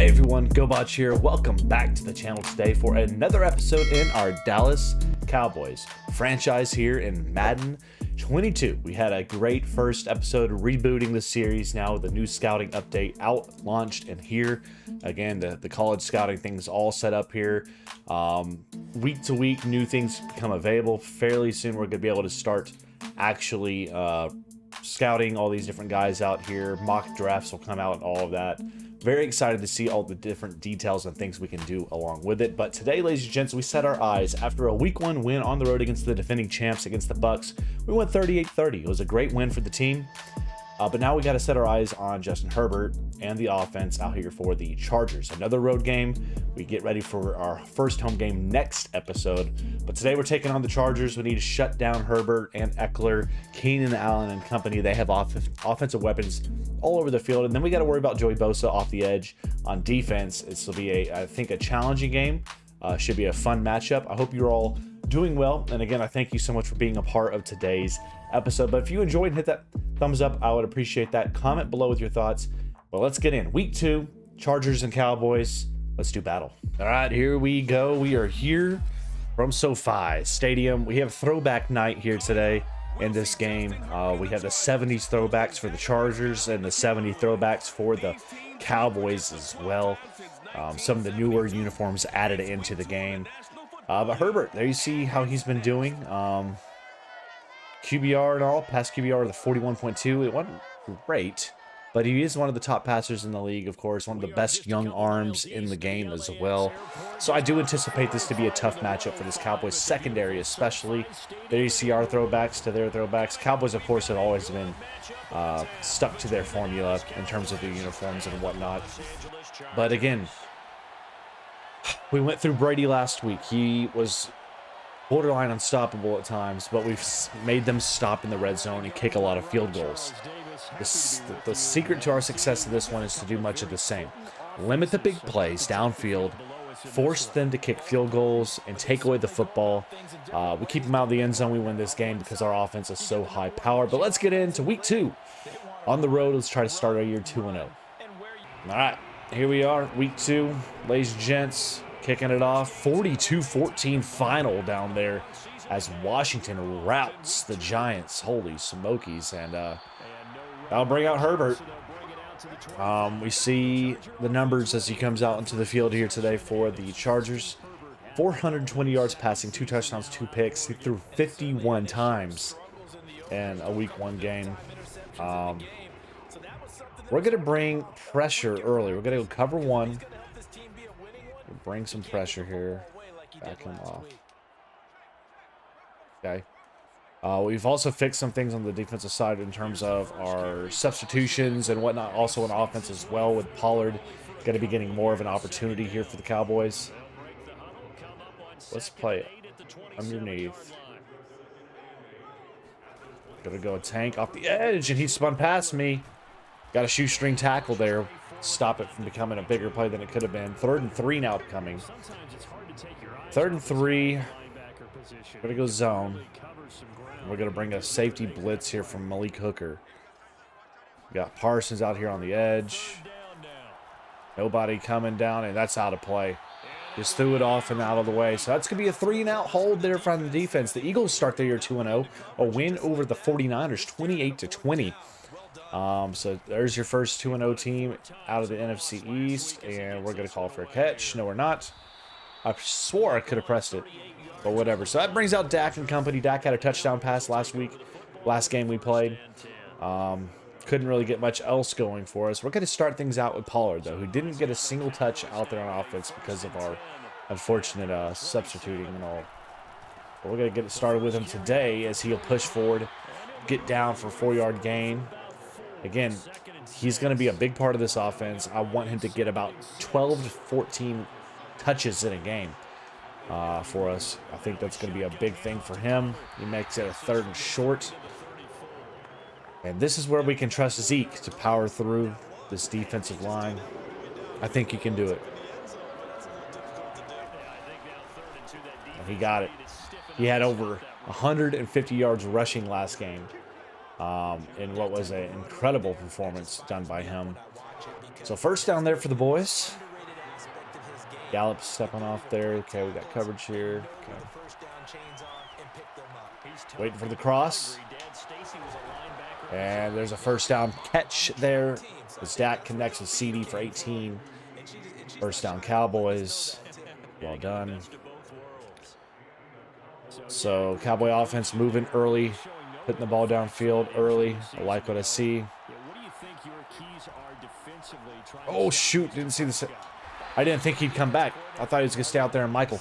Hey everyone, Gobotch here. Welcome back to the channel today for another episode in our Dallas Cowboys franchise here in Madden 22. We had a great first episode rebooting the series now with a new scouting update out, launched, and here. Again, the college scouting things all set up here. Week to week, new things become available. Fairly soon, we're going to be able to start actually scouting all these different guys out here. Mock drafts will come out and all of that. Very excited to see all the different details and things we can do along with it. But today, ladies and gents, we set our eyes after a week 1 win on the road against the defending champs against the Bucks. We went 38-30. It was a great win for the team. But now we got to set our eyes on Justin Herbert and the offense out here for the Chargers. Another road game. We get ready for our first home game next episode. But today we're taking on the Chargers. We need to shut down Herbert and Eckler, Keenan Allen and company. They have offensive weapons all over the field. And then we got to worry about Joey Bosa off the edge on defense. This will be, I think, a challenging game. Should be a fun matchup. I hope you're all doing well. And again, I thank you so much for being a part of today's episode. But if you enjoyed, hit that thumbs up. I would appreciate that. Comment below with your thoughts. Well, let's get in. Week 2, Chargers and Cowboys. Let's do battle. All right, here we go. We are here from SoFi Stadium. We have throwback night here today in this game. We have the 70s throwbacks for the Chargers and the 70 throwbacks for the Cowboys as well. Some of the newer uniforms added into the game. But Herbert, there you see how he's been doing. QBR and all, past QBR, the 41.2. It wasn't great, but he is one of the top passers in the league, of course, one of the best young arms in the game as well. So I do anticipate this to be a tough matchup for this Cowboys secondary, especially. There you see our throwbacks to their throwbacks. Cowboys, of course, have always been stuck to their formula in terms of the uniforms and whatnot. But again, we went through Brady last week. He was borderline unstoppable at times, but we've made them stop in the red zone and kick a lot of field goals. The secret to our success of this one is to do much of the same. Limit the big plays downfield, force them to kick field goals, and take away the football. We keep them out of the end zone. We win this game because our offense is so high powered. But let's get into week 2. On the road, let's try to start our year 2-0. All right, here we are, week 2. Ladies and gents, kicking it off, 42-14 final down there as Washington routs the Giants. Holy smokies. And I'll bring out Herbert. We see the numbers as he comes out into the field here today for the Chargers. 420 yards passing, 2 touchdowns, 2 picks. He threw 51 times in a week 1 game. We're going to bring pressure early. We're going to go cover 1. Bring some pressure here. Back him off. Okay. We've also fixed some things on the defensive side in terms of our substitutions and whatnot. Also on offense as well, with Pollard going to be getting more of an opportunity here for the Cowboys. Let's play it underneath. Gonna go a tank off the edge, and he spun past me. Got a shoestring tackle there. Stop it from becoming a bigger play than it could have been. 3rd and 3 now coming. 3rd and 3. Gonna go zone. We're gonna bring a safety blitz here from Malik Hooker. We got Parsons out here on the edge. Nobody coming down, and that's out of play. Just threw it off and out of the way. So that's gonna be a 3-and-out hold there from the defense. The Eagles start their year 2-0. A win over the 49ers, 28-20. So there's your first 2-0 team out of the NFC East, and we're going to call for a catch. No, we're not. I swore I could have pressed it, but whatever. So that brings out Dak and company. Dak had a touchdown pass last game we played. Couldn't really get much else going for us. We're going to start things out with Pollard, though, who didn't get a single touch out there on offense because of our unfortunate substituting and all. But we're going to get it started with him today as he'll push forward, get down for a 4-yard gain. Again, he's going to be a big part of this offense. I want him to get about 12 to 14 touches in a game for us. I think that's going to be a big thing for him. He makes it a 3rd and short. And this is where we can trust Zeke to power through this defensive line. I think he can do it. And he got it. He had over 150 yards rushing last game. In what was an incredible performance done by him. So first down there for the boys. Gallup stepping off there. Okay, we got coverage here. Okay. Waiting for the cross. And there's a first down catch there. As Dak connects with CD for 18. First down Cowboys. Well done. So Cowboy offense moving early. Putting the ball downfield early. I like what I see. Oh, shoot. Didn't see this. I didn't think he'd come back. I thought he was going to stay out there and Michael.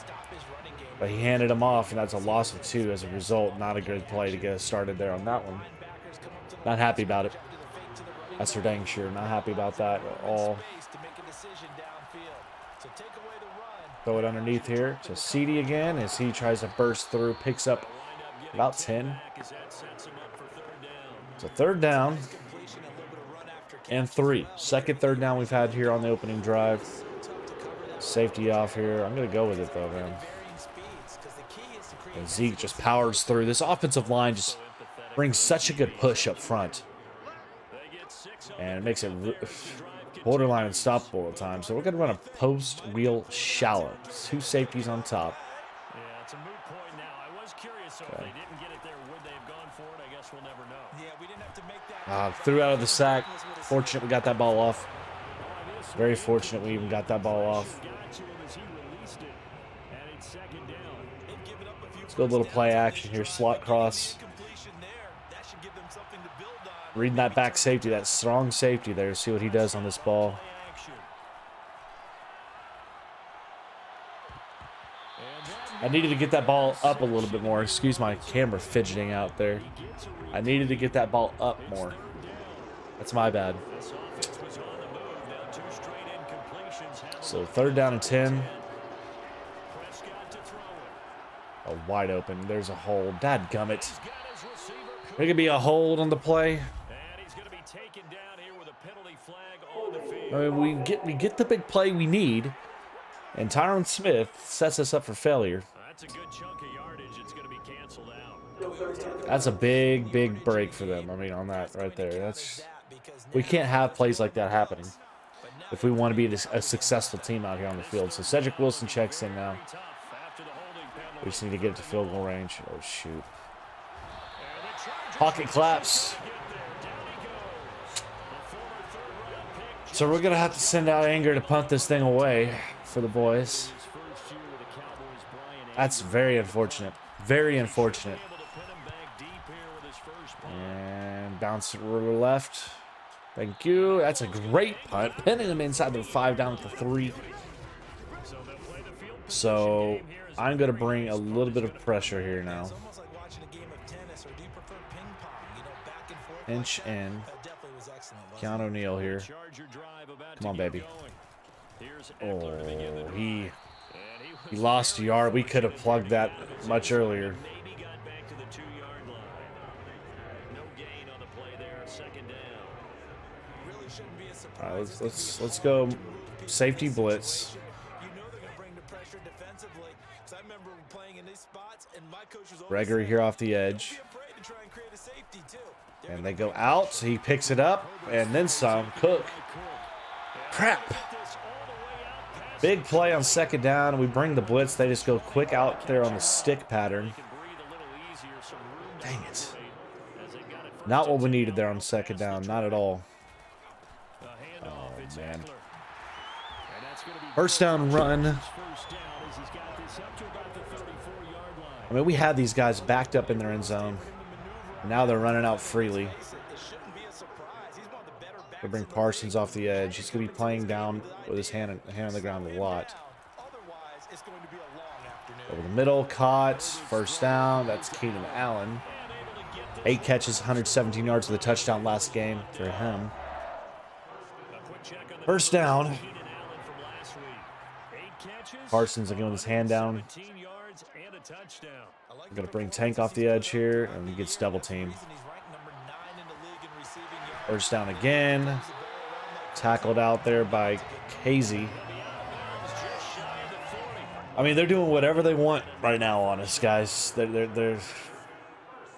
But he handed him off, and that's a loss of 2 as a result. Not a good play to get us started there on that one. Not happy about it. That's for dang sure. Not happy about that at all. Throw it underneath here to CD again as he tries to burst through. Picks up about 10. So third down and 3. Second third down we've had here on the opening drive. Safety off here. I'm going to go with it, though, man. And Zeke just powers through. This offensive line just brings such a good push up front. And it makes it borderline unstoppable at times. So we're going to run a post wheel shallow. 2 safeties on top. Yeah, it's a moot point now. I was curious, so if they didn't get it there, would they have gone for it? I guess we'll never know. Yeah, we didn't have to make that. Threw out of the sack. Fortunate we got that ball off. Very fortunate we even got that ball off. Let's go a little play action here. Slot cross. Reading that back safety, that strong safety there. See what he does on this ball. I needed to get that ball up a little bit more. Excuse my camera fidgeting out there. I needed to get that ball up more. That's my bad. So third down and 10. Oh, wide open. There's a hold. Dadgummit. There could be a hold on the play. I mean, we get the big play we need, and Tyron Smith sets us up for failure. That's a good chunk of yardage. It's going to be canceled out. That's a big break for them. I mean, on that right there. We can't have plays like that happening if we want to be a successful team out here on the field. So Cedric Wilson checks in now. We just need to get it to field goal range. Oh, shoot. Pocket collapse. So we're going to have to send out Anger to punt this thing away for the boys. That's very unfortunate. Very unfortunate. And bounce to the left. Thank you. That's a great punt. Pinning them inside the 5 down at the 3. So I'm going to bring a little bit of pressure here now. Inch in. Keanu O'Neal here. Come on, baby. Oh, he lost a yard. We could have plugged that much earlier. All right, let's go safety blitz. Gregory here off the edge. And they go out. He picks it up. And then some. Cook. Crap. Big play on second down. We bring the blitz. They just go quick out there on the stick pattern. Dang it. Not what we needed there on second down. Not at all. Oh, man. First down run. I mean, we had these guys backed up in their end zone. Now they're running out freely. They bring Parsons off the edge. He's going to be playing down with his hand on the ground a lot. Over the middle, caught. First down. That's Keenan Allen. 8 catches, 117 yards with a touchdown last game for him. First down. Parsons again with his hand down. I'm going to bring Tank off the edge here, and he gets double teamed. First down again. Tackled out there by Casey. I mean, they're doing whatever they want right now on us, guys. They're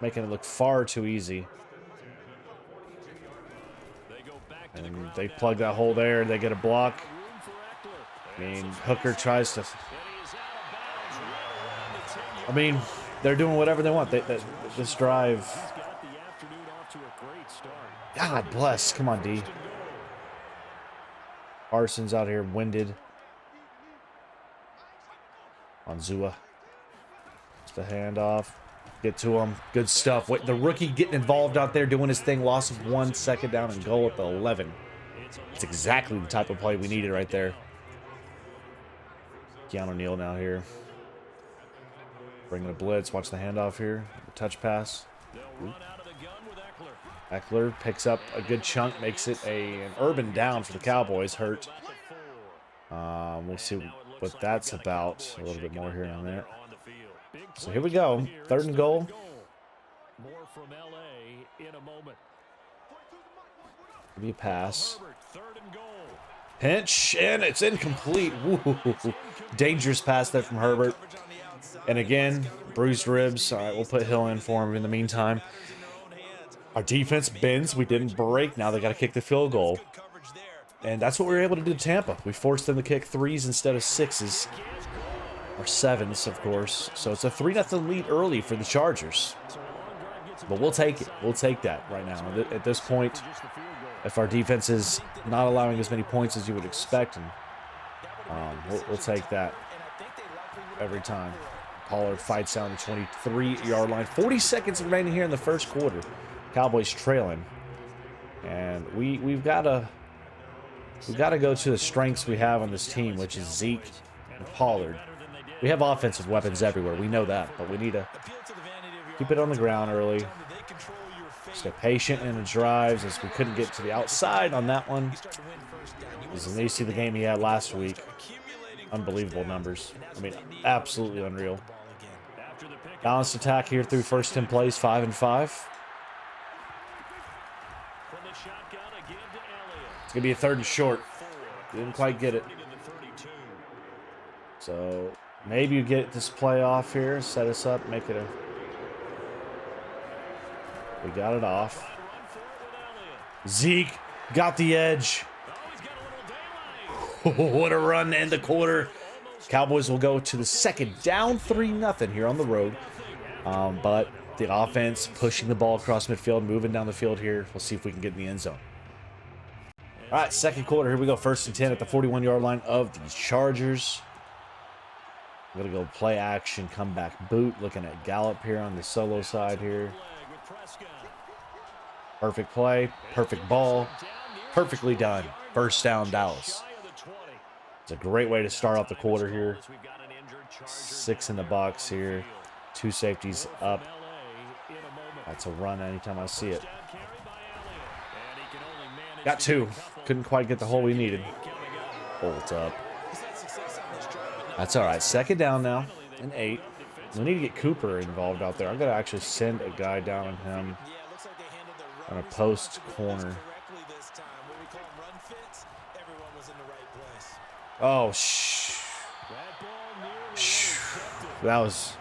making it look far too easy. And they plug that hole there. They get a block. I mean, Hooker tries to... I mean, they're doing whatever they want. This drive... God bless. Come on, D. Parsons out here winded. On Zua. Just a handoff. Get to him. Good stuff. Wait, the rookie getting involved out there, doing his thing. Loss of 1, second down and goal at the 11. It's exactly the type of play we needed right there. Keanu Neal now here. Bringing a blitz. Watch the handoff here. The touch pass. Ooh. Eckler picks up a good chunk, makes it an urban down for the Cowboys. Hurt. We'll see what that's about. A little bit more here on there. So here we go. 3rd and goal. Maybe a pass. Pinch, and it's incomplete. Woo. Dangerous pass there from Herbert. And again, bruised ribs. All right, we'll put Hill in for him in the meantime. Our defense bends. We didn't break. Now they got to kick the field goal. And that's what we were able to do to Tampa. We forced them to kick 3s instead of 6s. Or 7s, of course. So it's a 3-0 lead early for the Chargers. But we'll take it. We'll take that right now. At this point, if our defense is not allowing as many points as you would expect, and we'll take that every time. Pollard fights down the 23-yard line. 40 seconds remaining here in the first quarter. Cowboys trailing, and we've got to go to the strengths we have on this team, which is Zeke and Pollard. We have offensive weapons everywhere. We know that, but we need to keep it on the ground early. Stay patient in the drives, as we couldn't get to the outside on that one. As you see the game he had last week, unbelievable numbers. I mean, absolutely unreal. Balanced attack here through first 10 plays, 5 and 5. It's going to be a 3rd and short. Didn't quite get it. So maybe you get this play off here, set us up, make it a... We got it off. Zeke got the edge. What a run to end the quarter. Cowboys will go to the second, down 3-0 here on the road. But the offense pushing the ball across midfield, moving down the field here. We'll see if we can get in the end zone. All right, second quarter. Here we go. 1st and 10 at the 41-yard line of the Chargers. We're going to go play action, comeback boot. Looking at Gallup here on the solo side here. Perfect play, perfect ball, perfectly done. First down, Dallas. It's a great way to start off the quarter here. 6 in the box here. 2 safeties up. That's a run anytime I see it. Got 2. Couldn't quite get the hole we needed. Bolt up. That's all right. 2nd down now and 8. We need to get Cooper involved out there. I'm going to actually send a guy down on him on a post corner. Oh, that was...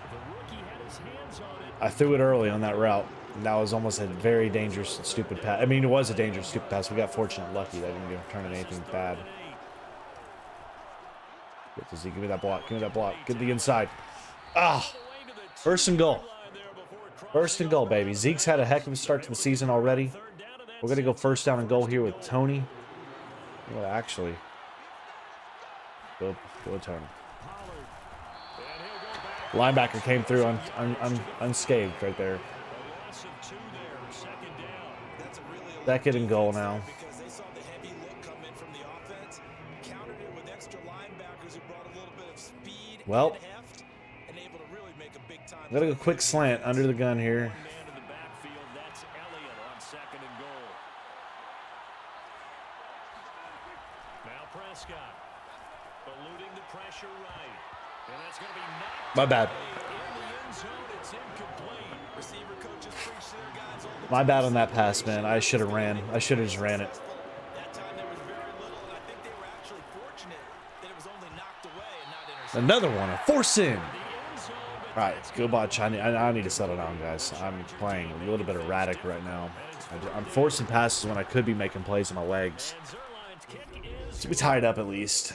I threw it early on that route. And that was almost a very dangerous, stupid pass. I mean, it was a dangerous, stupid pass. We got fortunate lucky that didn't turn into anything bad. Get to Zeke. Give me that block. Give me that block. Get the inside. Ah! 1st and goal. 1st and goal, baby. Zeke's had a heck of a start to the season already. We're going to go 1st down and goal here with Tony. Well, actually, go with Tony. Linebacker came through unscathed right there. 2nd and goal now. Well, I'm going to go quick slant under the gun here. My bad. My bad on that pass, man. I should have ran. I should have just ran it. Another one. A force in. All right, Gobotch. I need to settle down, guys. I'm playing a little bit erratic right now. I'm forcing passes when I could be making plays with my legs. To be tied up at least.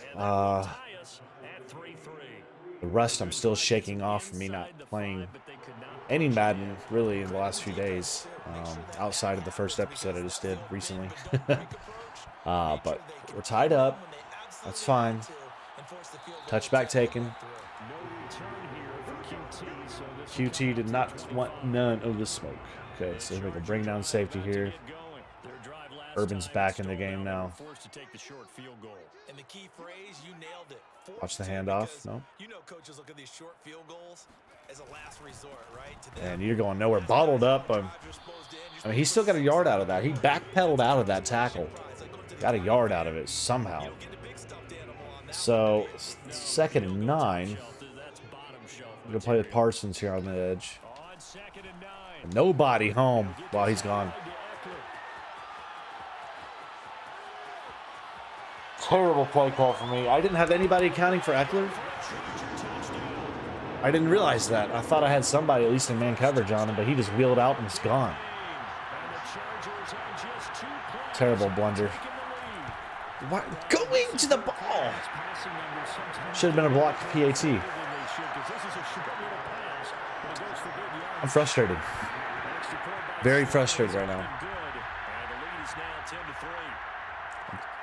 The rust I'm still shaking off from me not playing any Madden really in the last few days, outside of the first episode I just did recently. But we're tied up. That's fine. Touchback taken. QT did not want none of the smoke. Okay, so we can bring down safety here. Urban's back in the game now. Watch the handoff. No. And you're going nowhere. Bottled up. I mean, he still got a yard out of that. He backpedaled out of that tackle. Got a yard out of it somehow. So, 2nd and 9. We're going to play with Parsons here on the edge. Nobody home while he's gone. Terrible play call for me. I didn't have anybody accounting for Eckler. I didn't realize that. I thought I had somebody at least in man coverage on him, but he just wheeled out and was gone. Terrible blunder. What? Going to the ball. Should have been a blocked PAT. I'm frustrated. Very frustrated right now.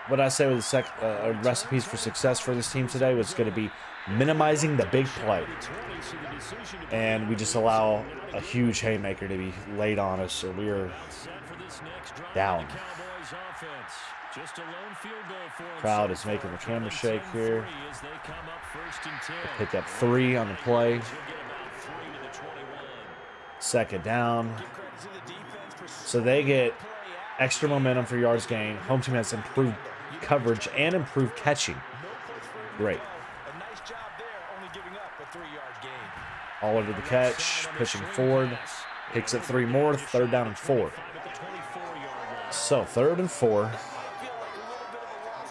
What I say with the recipes for success for this team today was going to be minimizing the big play. And we just allow a huge haymaker to be laid on us, or we are down. Crowd is making the camera shake here. Pick up 3 on the play. 2nd down. So they get extra momentum for yards gained. Home team has improved coverage and improved catching. Great. All over the catch, pushing forward. Picks up 3 more, 3rd down and 4. So 3rd and 4.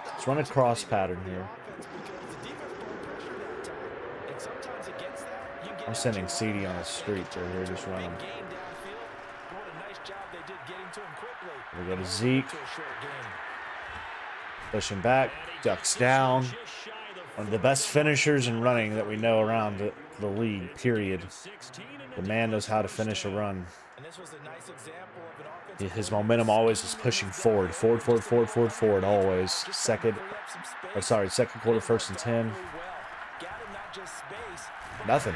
Let's run a cross pattern here. I'm sending CD on the street right here, just running. We go to Zeke. Push him back, ducks down. One of the best finishers in running that we know around the league, period. The man knows how to finish a run. His momentum always is pushing forward, forward, always. Second quarter, 1st and 10. Nothing.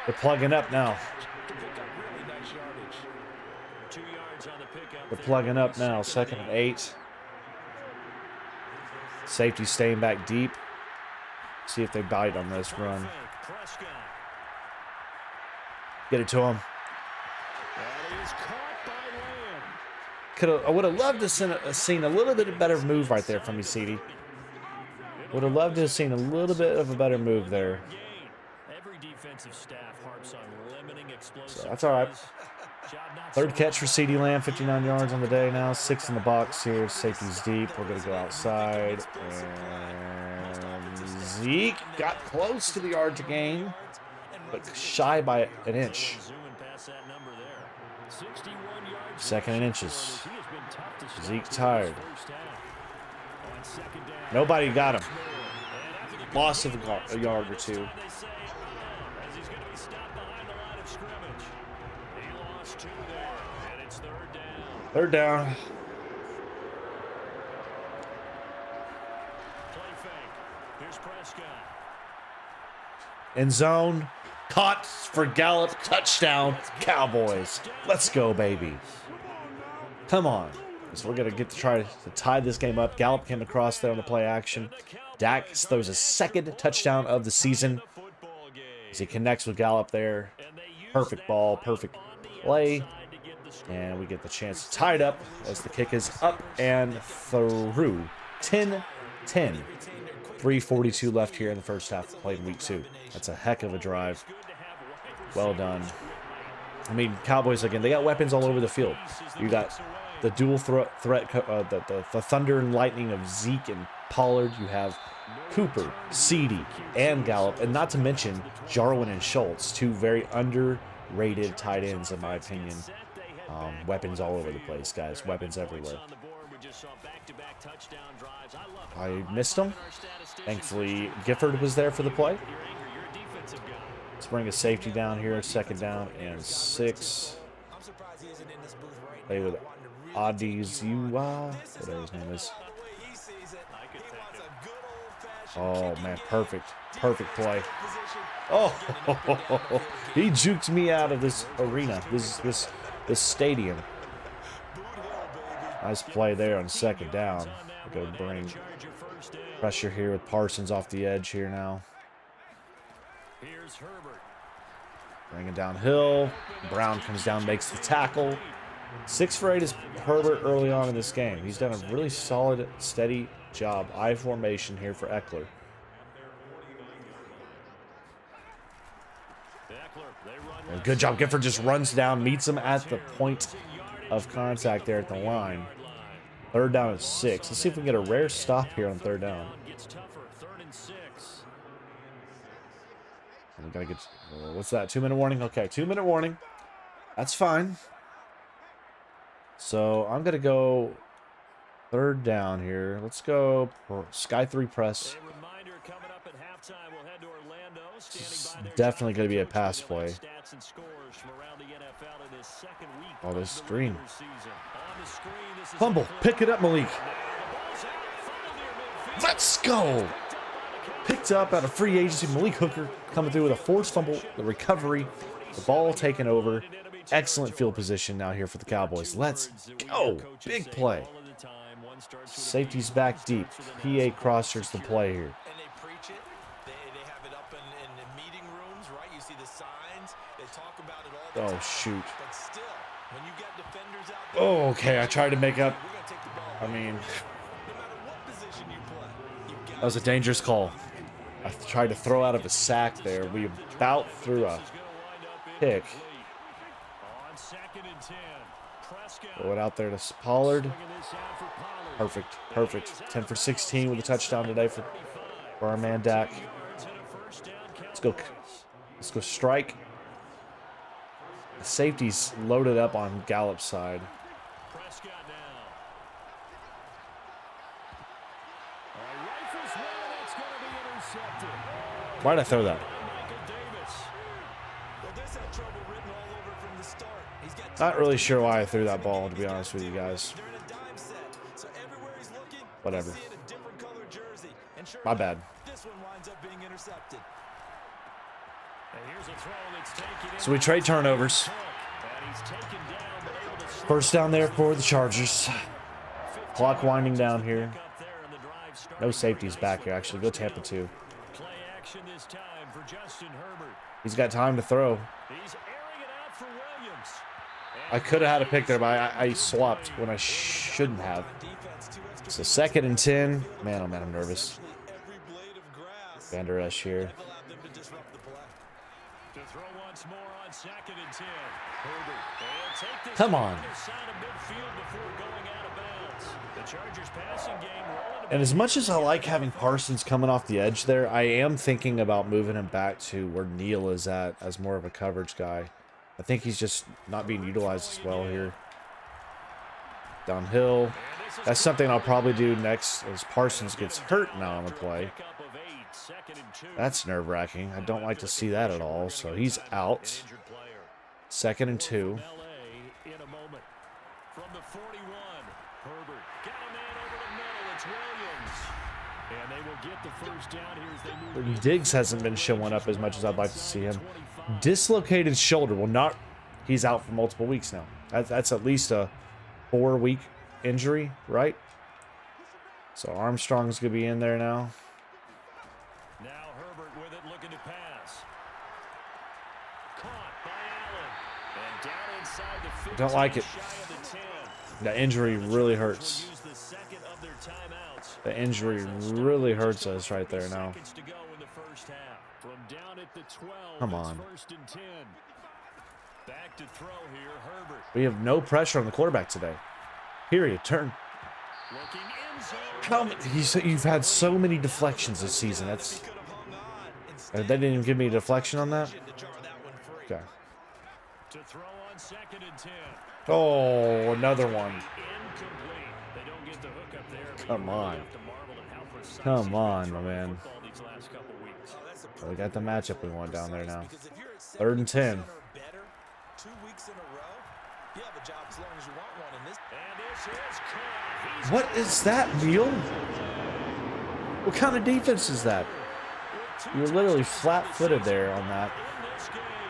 They're plugging up now. They're plugging up now, 2nd and 8. Safety staying back deep. See if they bite on this run. Get it to him. I would have loved to have seen a little bit better move right there from you, CD. Would have loved to have seen a little bit of a better move there. So that's all right. 3rd catch for CD Lamb, 59 yards on the day now. 6 in the box here. Safety's deep. We're going to go outside. And Zeke got close to the yard to gain, but shy by an inch. 2nd and inches. Zeke tired. Nobody got him. Loss of a yard or 2. 3rd down. End zone. Caught for Gallup. Touchdown. Cowboys. Let's go, baby. Come on. So we're going to get to try to tie this game up. Gallup came across there on the play action. Dak throws a 2nd touchdown of the season as he connects with Gallup there. Perfect ball. Perfect play. And we get the chance to tie it up as the kick is up and through. 10-10. 3:42 left here in the first half, played in week 2. That's a heck of a drive. Well done. I mean, Cowboys, again, they got weapons all over the field. You got the dual threat, the thunder and lightning of Zeke and Pollard. You have Cooper, CD, and Gallup. And not to mention Jarwin and Schultz, 2 very underrated tight ends, in my opinion. Weapons all over the place, guys. Weapons everywhere. I missed him. Thankfully, Gifford was there for the play. Let's bring a safety down here. Second down and 6. Play with Adiziwa, whatever his name is. Oh, man, perfect. Perfect play. Oh, he juked me out of this arena, this stadium. Nice play there on second down. We're going to bring pressure here with Parsons off the edge here now. Bring it downhill. Brown comes down, makes the tackle. 6 for 8 is Herbert early on in this game. He's done a really solid, steady job. I formation here for Eckler. Good job. Gifford just runs down, meets him at the point of contact there at the line. Third down and 6. Let's see if we can get a rare stop here on third down. We gotta get. What's that? 2-minute warning? Okay, 2-minute warning. That's fine. So I'm gonna go third down here. Let's go Sky 3 press. It's definitely gonna be a pass play. Oh, this screen. Fumble. Pick it up, Malik. Let's go. Picked up out of free agency. Malik Hooker coming through with a forced fumble. The recovery. The ball taken over. Excellent field position now here for the Cowboys. Let's go. Big play. Safety's back deep. PA Crosser's the play here. Oh, shoot. Oh, okay. I tried to make up. I mean, that was a dangerous call. I tried to throw out of a sack there. We about threw a pick. Throw it out there to Pollard. Perfect. Perfect. 10 for 16 with a touchdown today for our man Dak. Let's go. Let's go strike. The safety's loaded up on Gallup's side. Why'd I throw that? Not really sure why I threw that ball, to be honest with you guys. Whatever. My bad. So we trade turnovers. First down there for the Chargers. Clock winding down here. No safeties back here, actually. Go Tampa 2. He's got time to throw. I could have had a pick there, but I swapped when I shouldn't have. So 2nd and 10. Man, oh man, I'm nervous. Van Der Esch here. Come on. And as much as I like having Parsons coming off the edge there, I am thinking about moving him back to where Neal is at as more of a coverage guy. I think he's just not being utilized as well here. Downhill. That's something I'll probably do next as Parsons gets hurt now on the play. That's nerve-wracking. I don't like to see that at all. So he's out. 2nd and 2. Diggs hasn't been showing up as much as I'd like to see him. Dislocated shoulder. Well, not. He's out for multiple weeks now. That's at least a 4-week injury, right? So Armstrong's gonna be in there now. Now Herbert with it, looking to pass. Caught by Allen. And down inside the 50. Don't like it. The injury really hurts. The injury really hurts us right there now. Come on. We have no pressure on the quarterback today. Period. Turn. You've had so many deflections this season. That's. They didn't even give me a deflection on that. Okay. Oh, another one. Come on. Come on, my man. We got the matchup we want down there now. 3rd and 10. 2 weeks in a row. You have a job as long as you want one in this. What is that, Neil? What kind of defense is that? You're literally flat-footed there on that.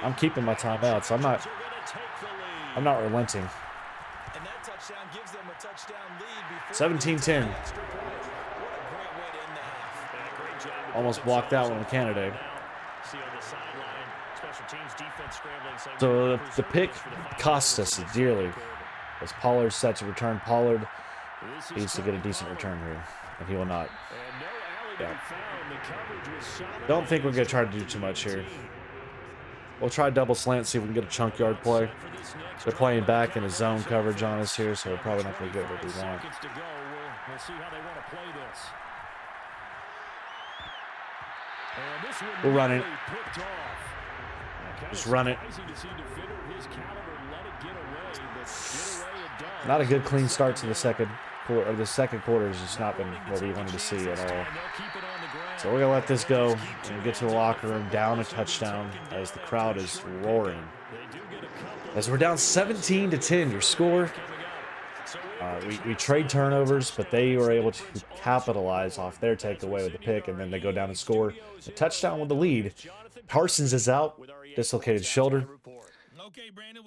I'm keeping my timeouts. I'm not relenting. 17-10. Almost blocked that one with Canada. So the pick cost us dearly. As Pollard's set to return, Pollard needs to get a decent return here, and he will not. Yeah. Don't think we're going to try to do too much here. We'll try double slant, see if we can get a chunk yard play. They're playing back in a zone coverage on us here, so we're probably not going to get what we want. We'll run it. Just run it. Not a good clean start to the second quarter. The second quarter has just not been what we wanted to see at all. So we're gonna let this go and get to the locker room, down a touchdown as the crowd is roaring. As we're down 17-10, your score. We trade turnovers, but they were able to capitalize off their takeaway with the pick, and then they go down and score a touchdown with the lead. Parsons is out, dislocated shoulder.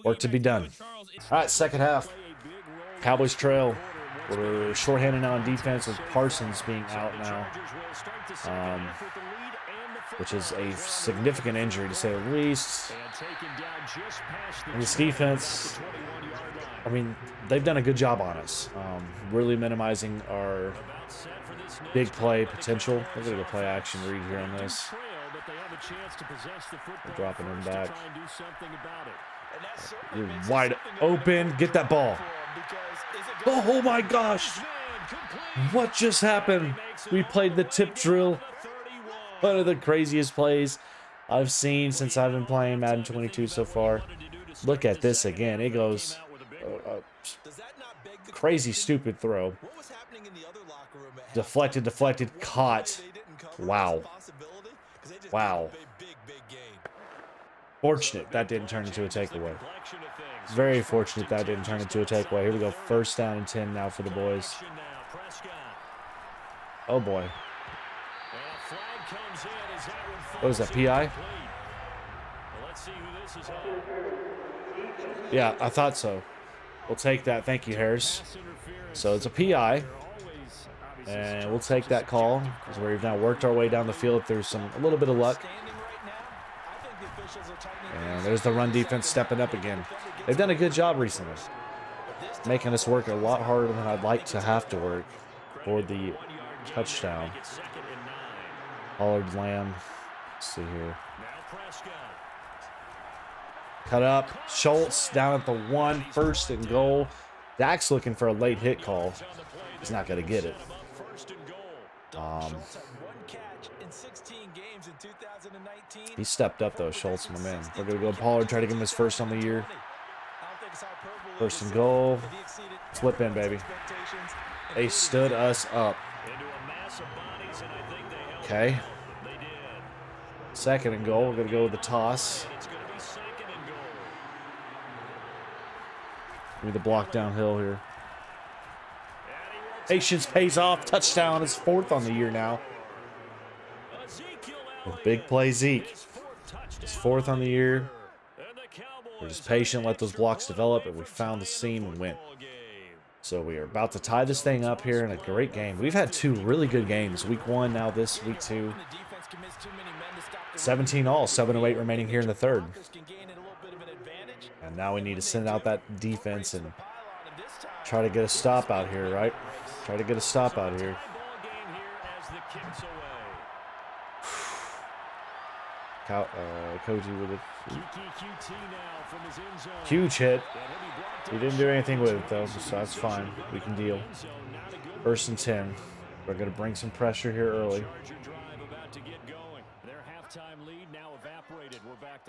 Work to be done. All right, second half. Cowboys trail. We're shorthanded now on defense with Parsons being out now, which is a significant injury to say the least. And this defense, I mean, they've done a good job on us, really minimizing our big play potential. We're going to go play action read here on this. We're dropping him back. You're wide open. Get that ball. Oh my gosh. What just happened? We played the tip drill. One of the craziest plays I've seen since I've been playing Madden 22 so far. Look at this again. It goes crazy stupid throw. Deflected, caught. Wow. Wow. Fortunate that didn't turn into a takeaway. Very fortunate that didn't turn into a takeaway. Here we go. 1st down and 10 now for the boys. Oh boy. What is that, PI? Yeah, I thought so. We'll take that. Thank you, Harris. So it's a PI. And we'll take that call because we've now worked our way down the field through a little bit of luck. And there's the run defense stepping up again. They've done a good job recently, making us work a lot harder than I'd like to have to work for the touchdown. Pollard, Lamb. Let's see here. Cut up. Schultz down at the 1. 1st and goal. Dak's looking for a late hit call. He's not going to get it. He stepped up though, Schultz, my man. We're going to go Pollard, try to give him his 1st on the year. 1st and goal. Flip in, baby. They stood us up. Okay. 2nd and goal. We're going to go with the toss. Give me the block downhill here. Patience pays off. Touchdown. It's 4th on the year now. Big play Zeke. It's 4th on the year. We're just patient, let those blocks develop, and we found the seam and went. So we are about to tie this thing up here in a great game. We've had 2 really good games. Week 1, now this week 2. 17 all, 7:08 remaining here in the 3rd. And now we need to send out that defense and try to get a stop out here, right? Try to get a stop out here. Koji with it. Huge hit. We didn't do anything with it though, so that's fine. We can deal. 1st and 10. We're going to bring some pressure here early.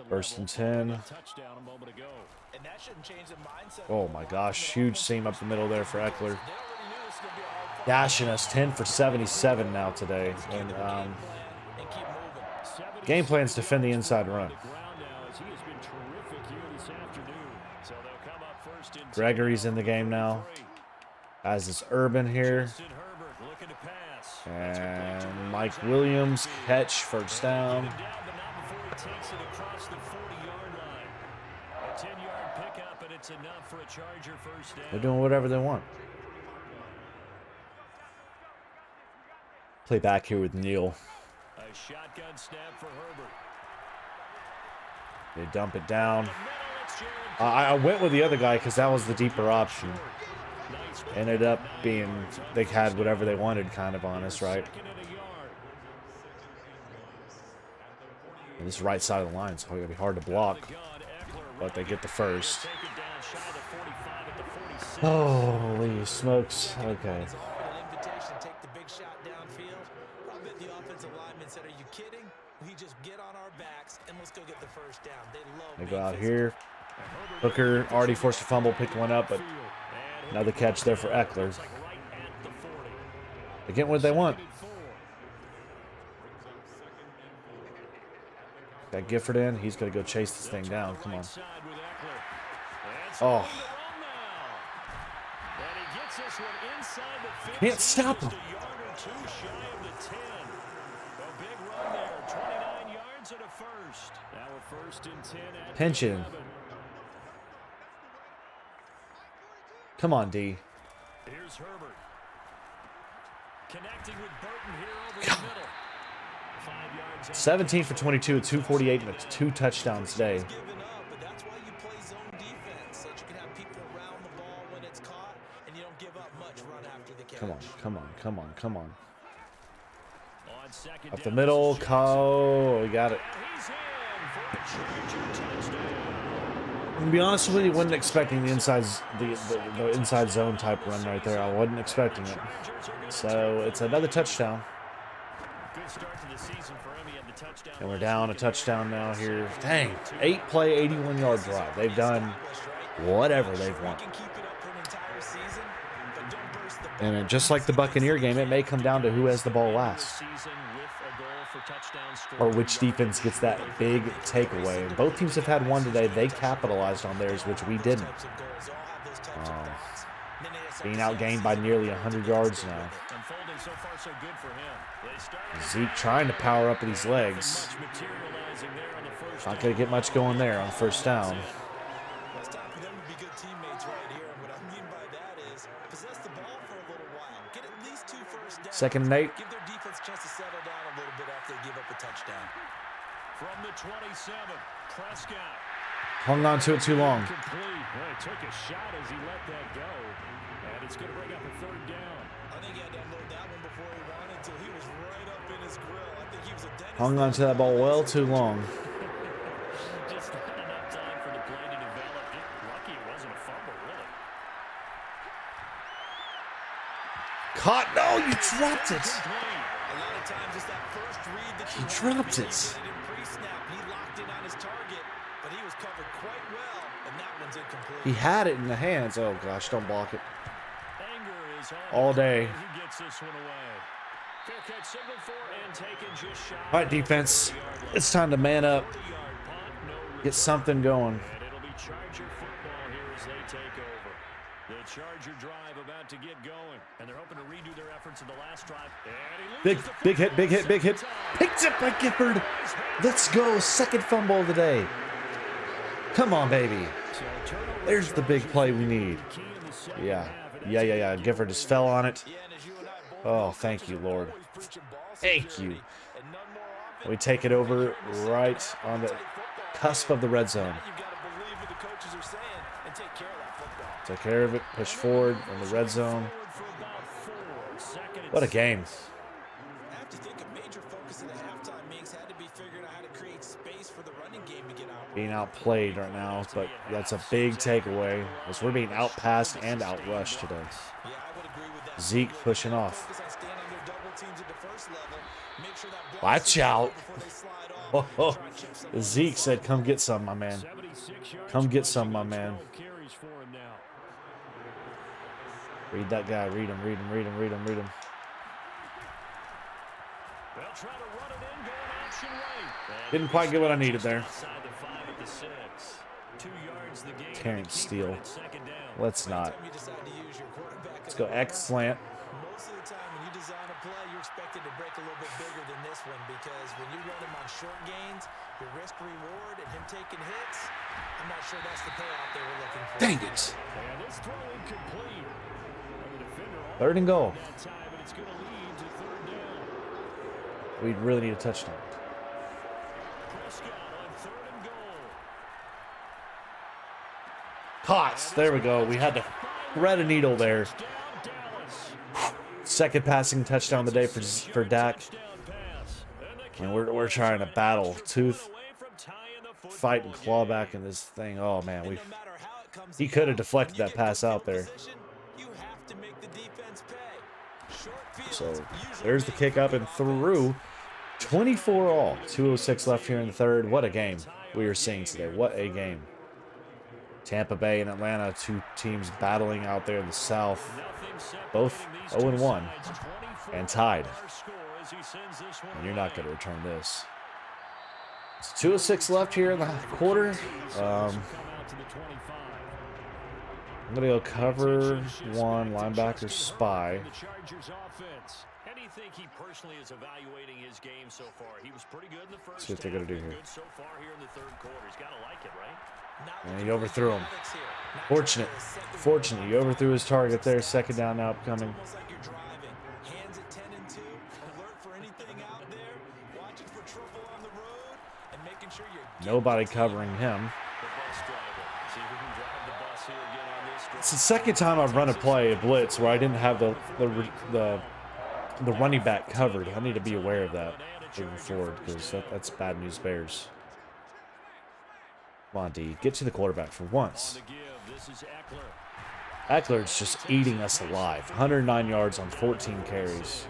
1st and 10. Oh my gosh, huge seam up the middle there for Eckler. Dashing us 10 for 77 now today. And Game plan's defend the inside run. Gregory's in the game now. As is Urban here. And Mike Williams catch first down. They're doing whatever they want. Play back here with Neal. A shotgun snap for Herbert. They dump it down. I went with the other guy because that was the deeper option. Ended up being, they had whatever they wanted kind of on us, right? And this right side of the line is going to be hard to block. But they get the first. Holy smokes. Okay. They go out here. Hooker already forced a fumble, picked one up, but another catch there for Eckler. They get what they want. Got Gifford in. He's going to go chase this thing down. Come on. Oh. Can't stop him. Pension. Come on, D. Here's Herbert. Connecting with Burton here over the middle. 5 yards. 17 for 22, 248, and 2 touchdowns today. Come on, come on, come on, come on. Up the middle, Kyle. We got it. To be honest with you, wasn't expecting the inside zone type run right there. I wasn't expecting it. So it's another touchdown. And we're down a touchdown now here. Dang, 8-play, 81-yard drive. They've done whatever they've wanted. And just like the Buccaneer game, it may come down to who has the ball last. Or which defense gets that big takeaway. And both teams have had one today. They capitalized on theirs, which we didn't. Being outgained by nearly 100 yards now. Zeke trying to power up with his legs. Not going to get much going there on first down. Second and 8. Give their defense a chance to settle down a little bit after they give up a touchdown. From the 27, Prescott. Hung on to it too long. Complete. Well, he took a shot as he let that go. And it's going to bring up a third down. I think he had to unload that one before he wanted to. He was right up in his grill. I think he was a dentist. Hung on to that ball well too long. Just not enough time for the play to develop. Lucky it wasn't a fumble, really. Caught. No, you dropped it. He dropped it. He had it in the hands. Oh, gosh, don't block it. All day. All right, defense. It's time to man up. Get something going. The Charger drive about to get going, and they're hoping to redo their efforts in the last drive. Big hit, big hit, big hit. Picked up by Gifford. Let's go. Second fumble of the day. Come on, baby. There's the big play we need. Yeah. Gifford just fell on it. Oh, thank you, Lord. Thank you. We take it over right on the cusp of the red zone. Take care of it, push forward in the red zone. What a game. Being outplayed right now, but that's a big takeaway as we're being outpassed and outrushed today. Zeke pushing off. Watch out. Oh. Zeke said, come get some, my man. Come get some, my man. Read that guy. Read him. Didn't quite get what I needed there. Terrence Steele. Let's not. Let's go X slant. Most of the time when you design a play, you're expected to break a little bit bigger than this one because when you run him on short gains, your risk reward and him taking hits, I'm not sure that's the payout they were looking for. Dang it. 3rd and goal. We really need a touchdown. Caught. There we go. We had to thread a needle there. Second passing touchdown of the day for Dak. And we're trying to battle tooth, fight, and claw back in this thing. Oh man, he could have deflected that pass out there. So there's the kick up and through. 24 all. 2:06 left here in the 3rd. What a game we are seeing today. What a game. Tampa Bay and Atlanta, 2 teams battling out there in the South. Both 0-1 and tied. And you're not going to return this. It's 2:06 left here in the quarter. I'm going to go cover 1, linebacker spy. See what they're going to do here. And he overthrew him. Fortunate, he overthrew his target there. 2nd down now upcoming. Nobody covering him. It's the 2nd time I've run a blitz, where I didn't have the running back covered. I need to be aware of that moving forward because that's bad news bears. Come on, D. Get to the quarterback for once. Eckler's just eating us alive. 109 yards on 14 carries.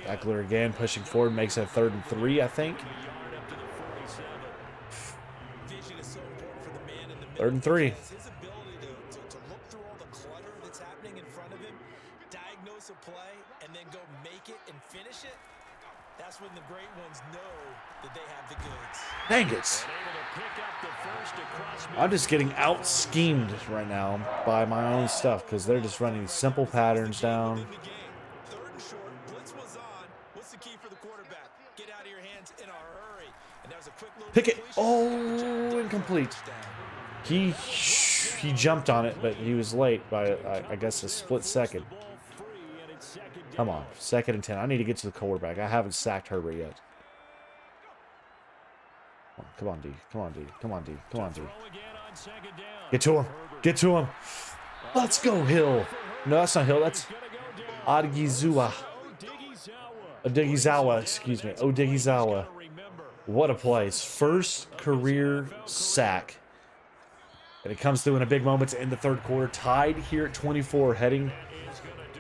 Eckler again pushing forward, makes it 3rd and 3, I think. 3rd and 3. A play and then go make it and finish it. That's when the great ones know that they have the goods. Dang it. I'm just getting out schemed right now by my own stuff because they're just running simple patterns down. 3rd and short, blitz was on. What's the key for the quarterback? Get out of your hands in a hurry. And that was a quick little pick it. Oh, incomplete. He jumped on it, but he was late by I guess a split second. Come on, 2nd and 10. I need to get to the quarterback. I haven't sacked Herbert yet. Come on, D. Come on, D. Come on, D. Come on, D. Get to him. Get to him. Let's go, Hill. No, that's not Hill. That's Odighizuwa. Odighizuwa, excuse me. Odighizuwa. What a play. His 1st career sack. And it comes through in a big moment to end the 3rd quarter. Tied here at 24, heading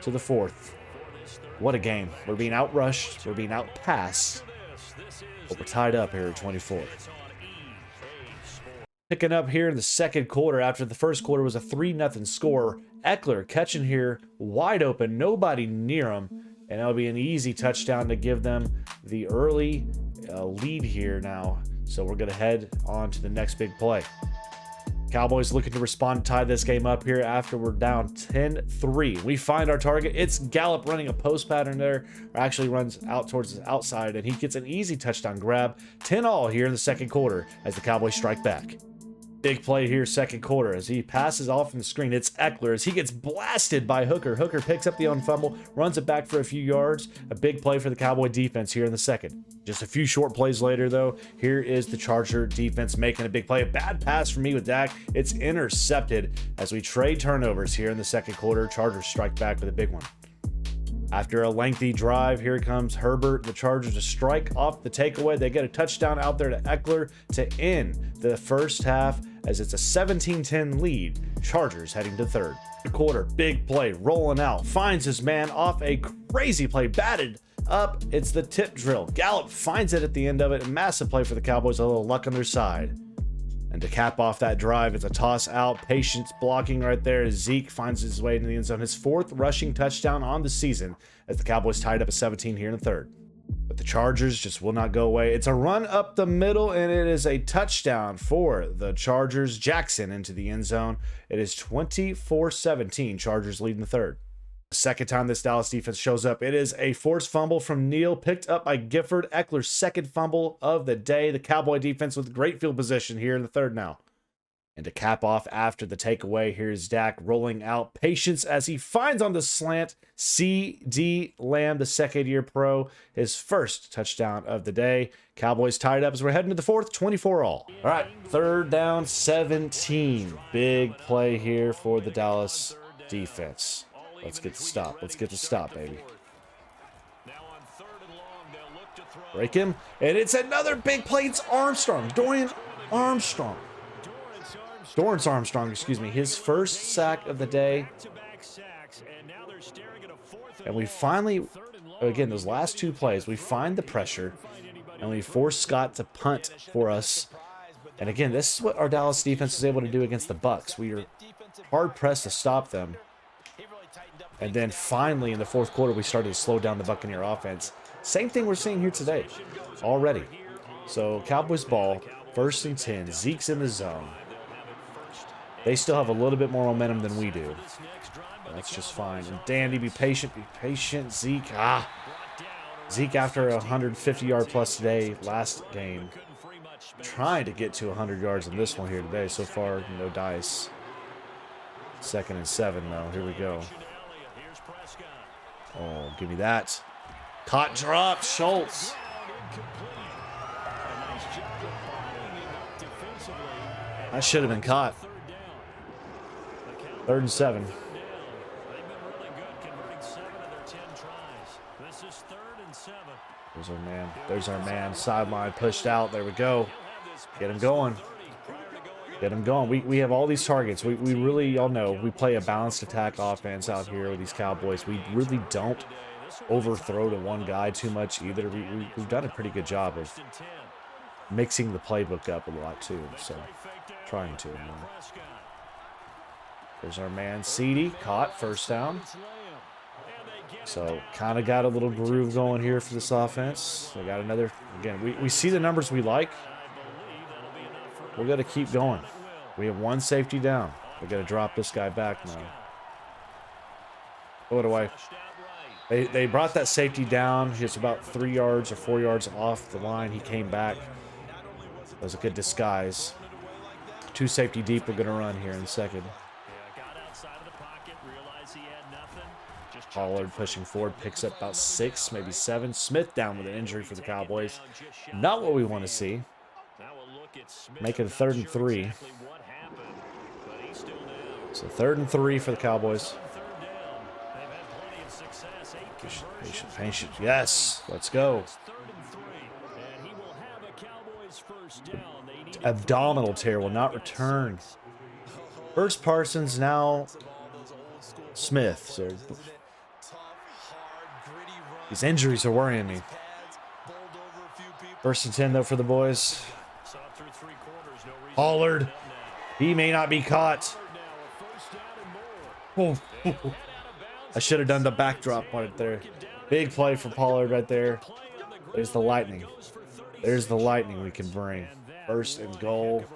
to the 4th. What a game. We're being outrushed. We're being outpassed. But we're tied up here at 24. Picking up here in the 2nd quarter after the 1st quarter was a 3-0 score. Eckler catching here wide open. Nobody near him. And that'll be an easy touchdown to give them the early lead here now. So we're going to head on to the next big play. Cowboys looking to respond and tie this game up here after we're down 10-3. We find our target. It's Gallup running a post pattern there, or actually runs out towards the outside, and he gets an easy touchdown grab. 10-all here in the 2nd quarter as the Cowboys strike back. Big play here, 2nd quarter, as he passes off in the screen. It's Eckler as he gets blasted by Hooker. Hooker picks up the on fumble, runs it back for a few yards. A big play for the Cowboy defense here in the 2nd. Just a few short plays later, though, here is the Charger defense making a big play. A bad pass from me with Dak. It's intercepted as we trade turnovers here in the 2nd quarter. Chargers strike back with a big one. After a lengthy drive, here comes Herbert. The Chargers to strike off the takeaway. They get a touchdown out there to Eckler to end the 1st half as it's a 17-10 lead. Chargers heading to 3rd quarter. Big play, rolling out. Finds his man off a crazy play. Batted up. It's the tip drill. Gallup finds it at the end of it. A massive play for the Cowboys. A little luck on their side. And to cap off that drive, it's a toss out. Patience blocking right there. Zeke finds his way into the end zone. His 4th rushing touchdown on the season as the Cowboys tied up at 17 here in the 3rd. But the Chargers just will not go away. It's a run up the middle, and it is a touchdown for the Chargers. Jackson into the end zone. It is 24-17. Chargers leading the 3rd. Second time this Dallas defense shows up. It is a forced fumble from Neal, picked up by Gifford. Eckler's 2nd fumble of the day. The Cowboy defense with great field position here in the 3rd now. And to cap off after the takeaway, here's Dak rolling out. Patience as he finds on the slant C.D. Lamb, the 2nd-year pro, his 1st touchdown of the day. Cowboys tied up as we're heading to the 4th, 24 all. All right, 3rd down, 17. Big play here for the Dallas defense. Let's get the stop. Let's get the stop, baby. Break him. And it's another big play. It's Armstrong. Dorrance Armstrong, excuse me. His 1st sack of the day. And we finally, again, those last 2 plays, we find the pressure. And we force Scott to punt for us. And again, this is what our Dallas defense is able to do against the Bucs. We are hard-pressed to stop them. And then finally in the 4th quarter, we started to slow down the Buccaneer offense. Same thing we're seeing here today already. So Cowboys ball, 1st and 10. Zeke's in the zone. They still have a little bit more momentum than we do. That's just fine. And Dandy, be patient, Zeke. Zeke after a 150-yard plus today, last game. Trying to get to 100 yards in this one here today. So far, no dice. 2nd and 7, though. Here we go. Oh, give me that. Caught, drop, Schultz. That should have been caught. 3rd and 7. There's our man. There's our man. Sideline pushed out. There we go. Get him going. Get him going. We have all these targets. We really, y'all know, we play a balanced attack offense out here with these Cowboys. We really don't overthrow to one guy too much either. We've done a pretty good job of mixing the playbook up a lot too. So, trying to. There's our man, CD. Caught. 1st down. So, kind of got a little groove going here for this offense. We got another. Again, we see the numbers we like. We're going to keep going. We have 1 safety down. We got to drop this guy back now. What do I? They brought that safety down. He was about 3 yards or 4 yards off the line. He came back. That was a good disguise. 2 safety deep. We're going to run here in a second. Pollard pushing forward, picks up about 6, maybe 7. Smith down with an injury for the Cowboys. Not what we want to see. Make it a 3rd and 3. So 3rd and 3 for the Cowboys. Patient. Yes, let's go. Abdominal tear will not return. First Parsons, now Smith. So these injuries are worrying me. 1st and 10 though for the boys. Pollard. He may not be caught. Oh. I should have done the backdrop right there. Big play for Pollard right there. There's the lightning. There's the lightning we can bring. 1st and goal.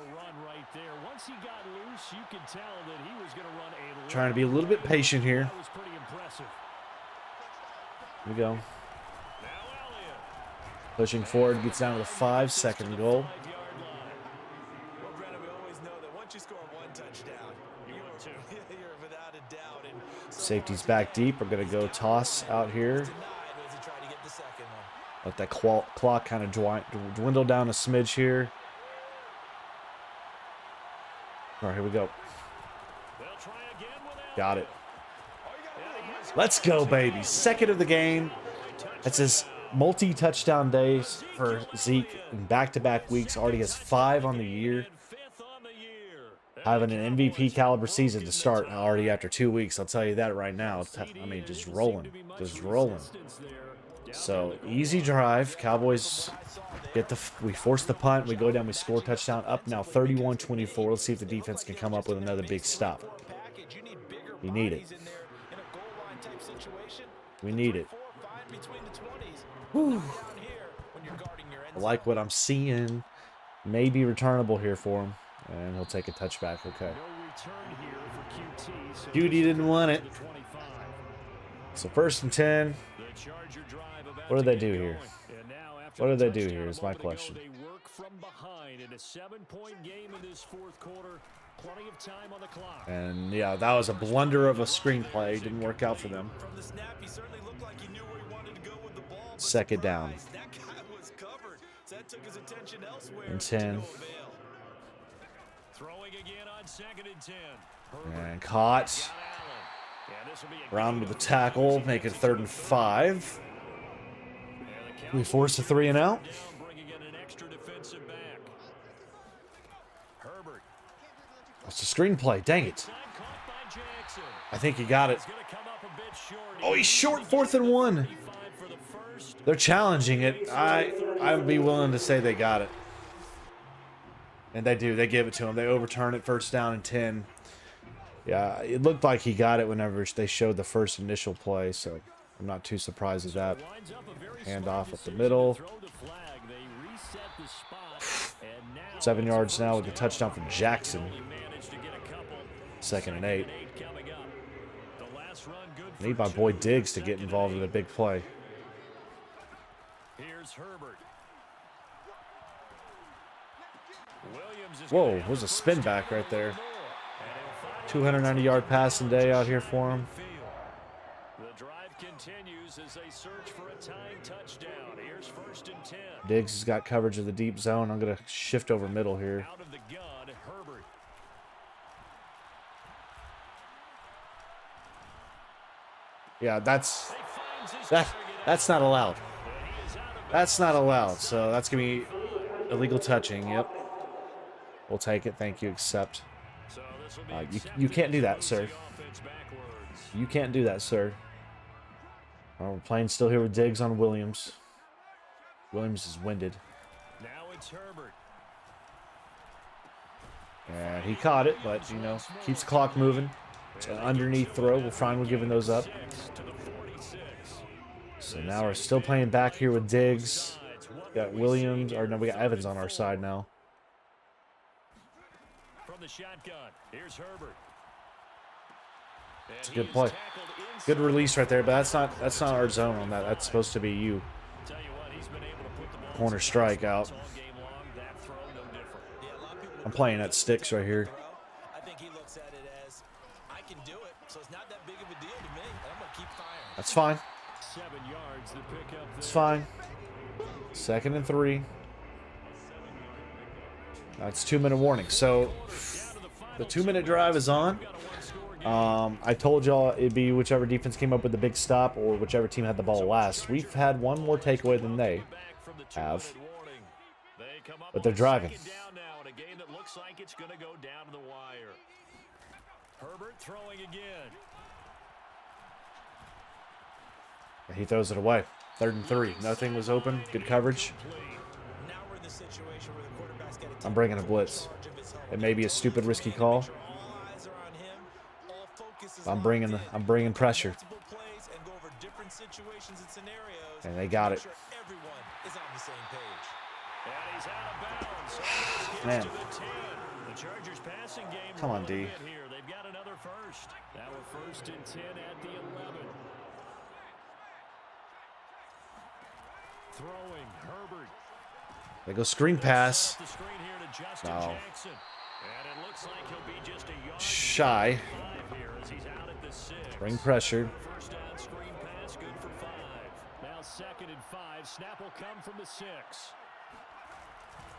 Trying to be a little bit patient here. Here we go. Pushing forward, gets down to the 5, 2nd goal. Safety's back deep. We're going to go toss out here. Let that clock kind of dwindle down a smidge here. All right, here we go. Got it. Let's go, baby. 2nd of the game. That's his multi-touchdown days for Zeke in back-to-back weeks. Already has 5 on the year. Having an MVP caliber season to start already after 2 weeks. I'll tell you that right now. I mean, just rolling. Just rolling. So easy drive. Cowboys we force the punt. We go down. We score a touchdown. Up now 31-24. Let's see if the defense can come up with another big stop. We need it. We need it. Whew. I like what I'm seeing. Maybe returnable here for him. And he'll take a touchback. Okay. Judy didn't want it. So 1st and 10. What do they do here? What do they do here is my question. And yeah, that was a blunder of a screenplay. Didn't work out for them. 2nd down. And 10. And caught. Brown with the tackle. Make it 3rd and 5. We force a 3 and out. That's a screenplay. Dang it. I think he got it. Oh, he's short. 4th and 1. They're challenging it. I would be willing to say they got it. And they do. They give it to him. They overturn it. 1st down and 10. Yeah, it looked like he got it whenever they showed the first initial play, so I'm not too surprised at that. Hand off up the middle. 7 yards now with the touchdown from Jackson. 2nd and 8. Need my boy Diggs to get involved in a big play. Whoa, there's a spin back right there. 290-yard passing day out here for him. Diggs has got coverage of the deep zone. I'm going to shift over middle here. Yeah, that's not allowed. That's not allowed. So that's going to be illegal touching. Yep. We'll take it. Thank you. Accept. You can't do that, sir. You can't do that, sir. We're playing still here with Diggs on Williams. Williams is winded. Now it's Herbert. And he caught it, but, you know, keeps the clock moving. It's an underneath throw. We're fine with giving those up. So now we're still playing back here with Diggs. We got Williams, or no, we got Evans on our side now. From the shotgun, here's Herbert. It's a good play. Good release right there, but that's not our zone on that. That's supposed to be you. Corner strike out. I'm playing at sticks right here. I think he looks at it as I can do it, so it's not that big of a deal to me. I'm gonna keep firing. That's fine. 7 yards to pick up. It's fine. 2nd and 3. That's 2-minute warning. So the 2-minute drive is on. I told y'all it'd be whichever defense came up with the big stop or whichever team had the ball last. We've had one more takeaway than they have, but they're driving. Herbert throwing again. He throws it away. 3rd and 3. Nothing was open. Good coverage. I'm bringing a blitz. It may be a stupid, risky call. I'm bringing pressure. And they got it. Man. Come on, D. They've got another first. Now we're 1st and 10 at the 11. Throwing Herbert. They go screen pass. No. Shy. Bring pressure. First down screen pass, good for 5. Now 2nd and 5. Snap will come from the 6.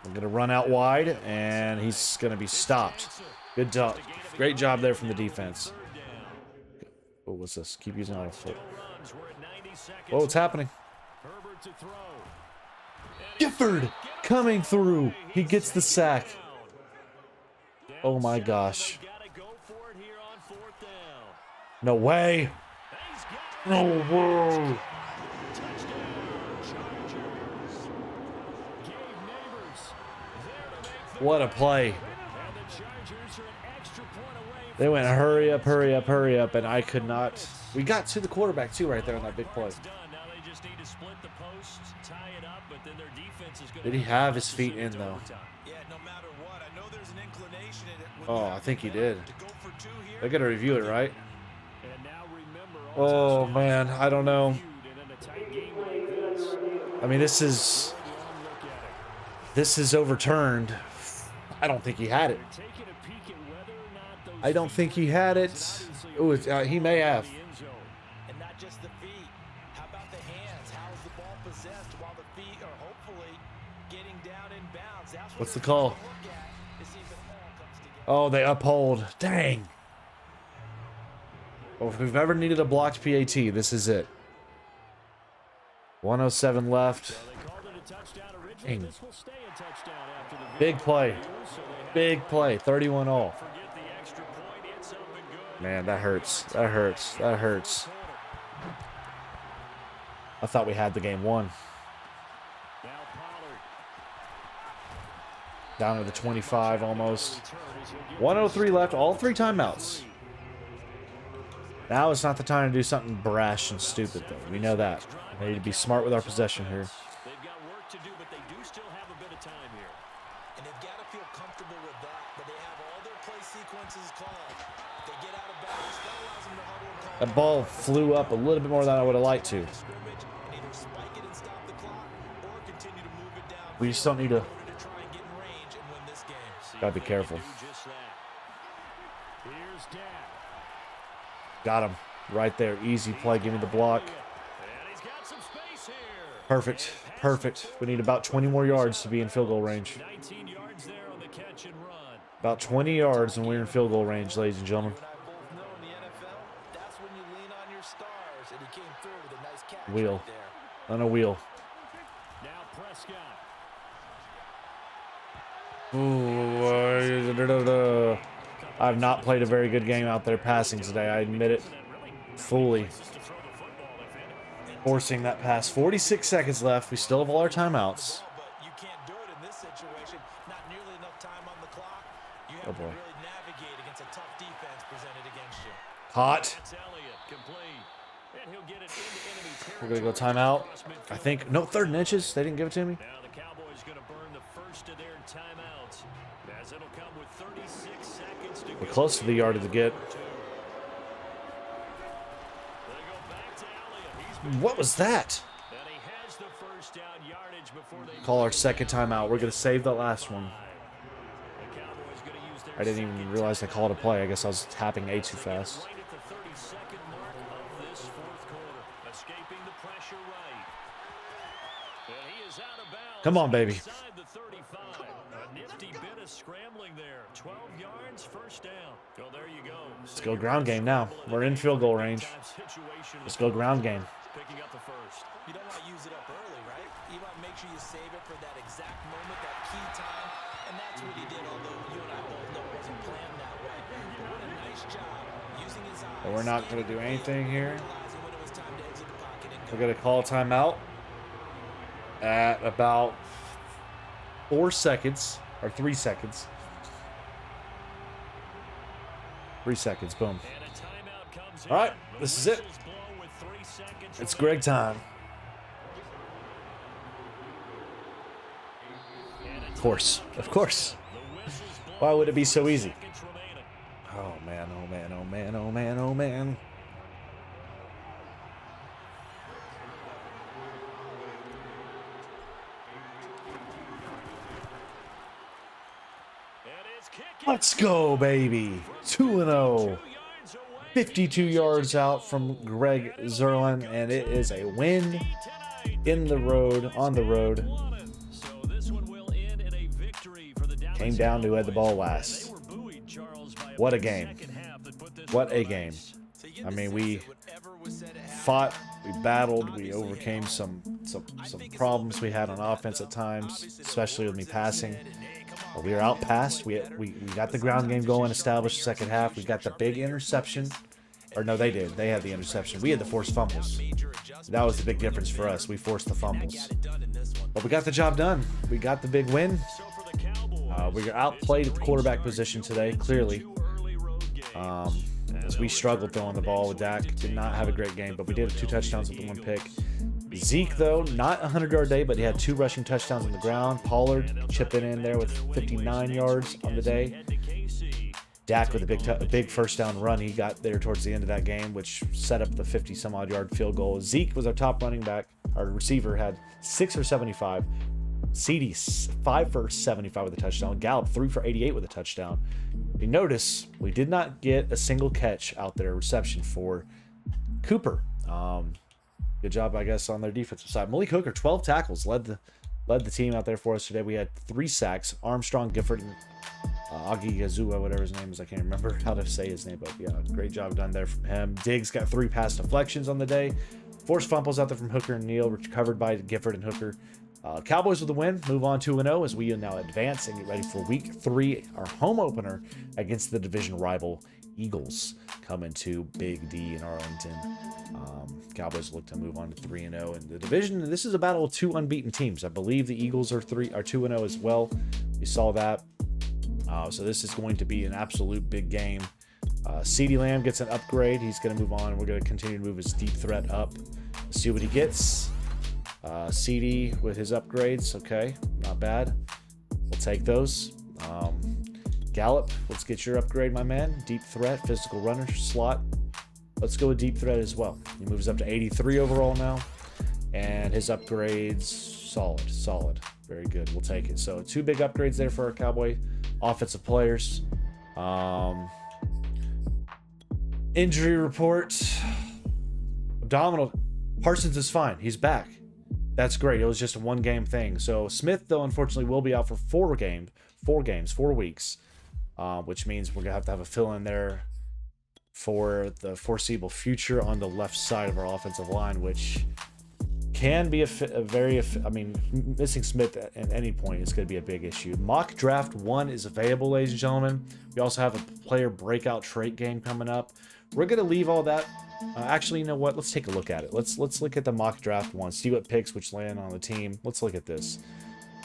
I'm going to run out wide, and he's going to be stopped. Good job. Great job there from the defense. What was this? Keep using it on the foot. Whoa, what's happening? Gifford coming through. He gets the sack. Oh, my gosh. No way. No way. What a play. They went hurry up, hurry up, hurry up, and I could not. We got to the quarterback too right there on that big play. Did he have his feet in though? Oh, I think he did. They gotta review it, right? Oh man, I don't know. I mean, this is overturned. I don't think he had it. I don't think he had it. Oh, he may have. And not just the feet. How about the hands? How is the ball possessed while the feet are hopefully getting down in bounds? That's what's the call? Look at, see if it all comes together. Oh, they uphold. Dang. Well, if we've ever needed a blocked PAT, this is it. 107 left. Dang. Big play. Big play. 31 all. Man, that hurts. That hurts. That hurts. I thought we had the game won. Down to the 25 almost. 103 left. All 3 timeouts. Now is not the time to do something brash and stupid, though. We know that. We need to be smart with our possession here. They've got work to do, but they do still have a bit of time here. And they've got to feel comfortable with that, but they have all their play sequences called. If they get out of bounds, that allows them to huddle and call. That ball flew up a little bit more than I would have liked to. We just don't need to. Gotta be careful. Got him right there. Easy play. Give me the block. Perfect. Perfect. We need about 20 more yards to be in field goal range. About 20 yards and we're in field goal range, ladies and gentlemen. Wheel. On a wheel. Ooh, I've not played a very good game out there passing today. I admit it fully. Forcing that pass. 46 seconds left. We still have all our timeouts. Oh boy. Hot. We're gonna go timeout. I think no 3rd and inches. They didn't give it to me. Now the Cowboys gonna burn the first of their timeouts, as it'll come with 36 seconds to We're close to the yard of the get. What was that? Call our second timeout. We're gonna save the last one. I didn't even realize I called a play. I guess I was tapping A too fast. Come on, baby. Let's go ground game now. We're in field goal range. Let's go ground game. Picking up the first. You don't want to use it up early, right? You want to make sure you save it for that exact moment, that key time, and that's what he did, although you and I both know it wasn't planned that way. But what a nice job using his eyes. But we're not going to do anything here. We're going to call a timeout at about 4 seconds, or 3 seconds. 3 seconds, boom. All right, this is it. It's Greg time. Of course, of course. Why would it be so easy? Oh man, oh man, oh man, oh man, oh man. Let's go, baby. 2-0. 52 yards out from Greg Zerlin, and it is a win in the road, on the road. Came down to who had the ball last. What a game. What a game. I mean, we fought, we battled, we overcame some problems we had on offense at times, especially with me passing. But we were out passed. We got the ground game going, established the second half. We got the big interception. Or no, they did. They had the interception. We had the forced fumbles. That was the big difference for us. We forced the fumbles. But we got the job done. We got the big win. We got outplayed at the quarterback position today, clearly. As we struggled throwing the ball with Dak. Did not have a great game, but we did have 2 touchdowns with the 1 pick. Zeke, though, not a 100-yard day, but he had 2 rushing touchdowns on the ground. Pollard chipping in there with 59 yards on the day. Dak with a big first down run he got there towards the end of that game, which set up the 50-some-odd yard field goal. Zeke was our top running back. Our receiver had 6 for 75. CD 5 for 75 with a touchdown. Gallup 3 for 88 with a touchdown. You notice we did not get a single catch out there, reception for Cooper. Good job, I guess, on their defensive side. Malik Hooker, 12 tackles, led the team out there for us today. We had 3 sacks. Armstrong, Gifford, and Agi Yazua, whatever his name is. I can't remember how to say his name, but yeah, great job done there from him. Diggs got 3 pass deflections on the day. Forced fumbles out there from Hooker and Neal, recovered by Gifford and Hooker. Cowboys with the win, move on 2-0 as we now advance and get ready for week 3, our home opener against the division rival Eagles, coming to Big D in Arlington. Cowboys look to move on to 3-0 in the division. This is a battle of 2 unbeaten teams. I believe the Eagles are 2-0 as well. We saw that. So this is going to be an absolute big game. CeeDee Lamb gets an upgrade. He's going to move on. We're going to continue to move his deep threat up. Let's see what he gets. CD with his upgrades. Okay, not bad. We'll take those. Gallup, let's get your upgrade, my man. Deep threat, physical runner, slot. Let's go with deep threat as well. He moves up to 83 overall now. And his upgrades, solid. Very good. We'll take it. So 2 big upgrades there for our Cowboy offensive players. Injury report. Abdominal. Parsons is fine. He's back. That's great. It was just a 1-game thing. So Smith, though, unfortunately, will be out for 4 weeks, which means we're going to have a fill-in there for the foreseeable future on the left side of our offensive line, which can be missing Smith at any point is going to be a big issue. Mock Draft 1 is available, ladies and gentlemen. We also have a player breakout trait game coming up. We're going to leave all that. Actually, you know what? Let's take a look at it. Let's look at the mock draft one, see what picks which land on the team. Let's look at this.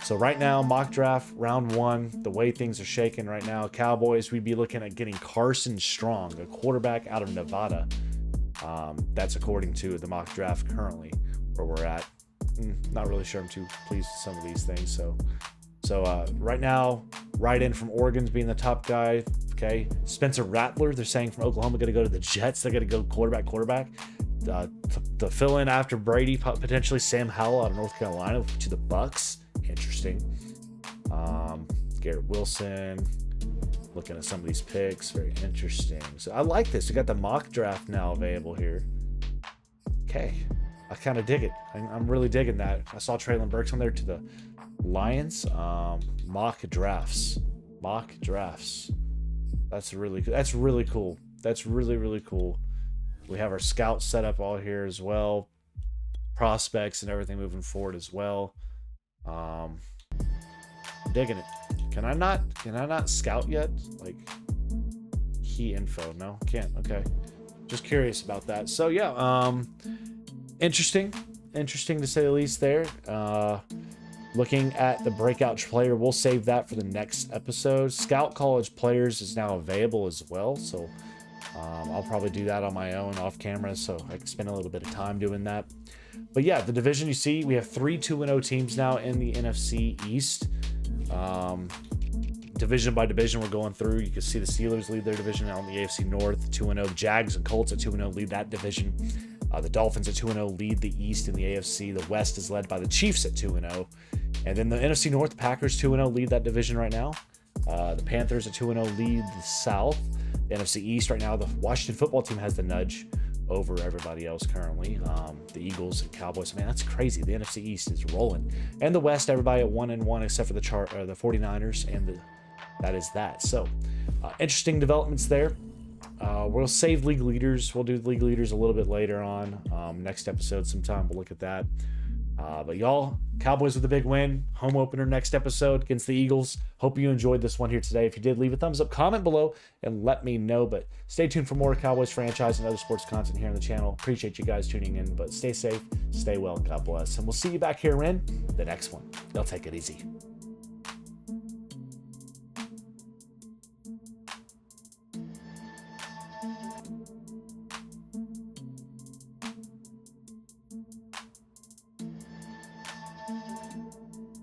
So right now, mock draft round 1, the way things are shaking right now, Cowboys, we'd be looking at getting Carson Strong, a quarterback out of Nevada. That's according to the mock draft currently where we're at. Not really sure I'm too pleased with some of these things. So right now, right in from Oregon's being the top guy. Okay, Spencer Rattler, they're saying from Oklahoma, going to go to the Jets. They're going to go quarterback. The fill-in after Brady, potentially Sam Howell out of North Carolina to the Bucks. Interesting. Garrett Wilson, looking at some of these picks, very interesting. So I like this. We got the mock draft now available here. Okay, I kind of dig it. I'm really digging that. I saw Traylon Burks on there to the Lions. Mock drafts. That's really cool. That's really cool. We have our scouts set up all here as well. Prospects and everything moving forward as well. I'm digging it. Can I not scout yet? Like key info? No, can't. Okay. Just curious about that. So yeah, interesting to say the least there. Looking at the breakout player, we'll save that for the next episode. Scout college players is now available as well, so I'll probably do that on my own off camera, so I can spend a little bit of time doing that. But yeah, the division, you see, we have 3 2-0 teams now in the NFC East. Division by division, we're going through. You can see the Steelers lead their division out in the AFC North, 2-0. Jags and Colts at 2-0 lead that division. The Dolphins at 2-0 lead the East in the AFC. The West is led by the Chiefs at 2-0. And then the NFC North, the Packers 2-0 lead that division right now. The Panthers at 2-0 lead the South. The NFC East right now, the Washington football team has the nudge over everybody else currently. The Eagles and Cowboys, man, that's crazy. The NFC East is rolling. And the West, everybody at 1-1 except for the 49ers, and that is that. So, interesting developments there. We'll save league leaders. We'll do league leaders a little bit later on. Next episode sometime, we'll look at that. But y'all, Cowboys with a big win. Home opener next episode against the Eagles. Hope you enjoyed this one here today. If you did, leave a thumbs up, comment below, and let me know. But stay tuned for more Cowboys franchise and other sports content here on the channel. Appreciate you guys tuning in. But stay safe, stay well, God bless. And we'll see you back here in the next one. Y'all take it easy.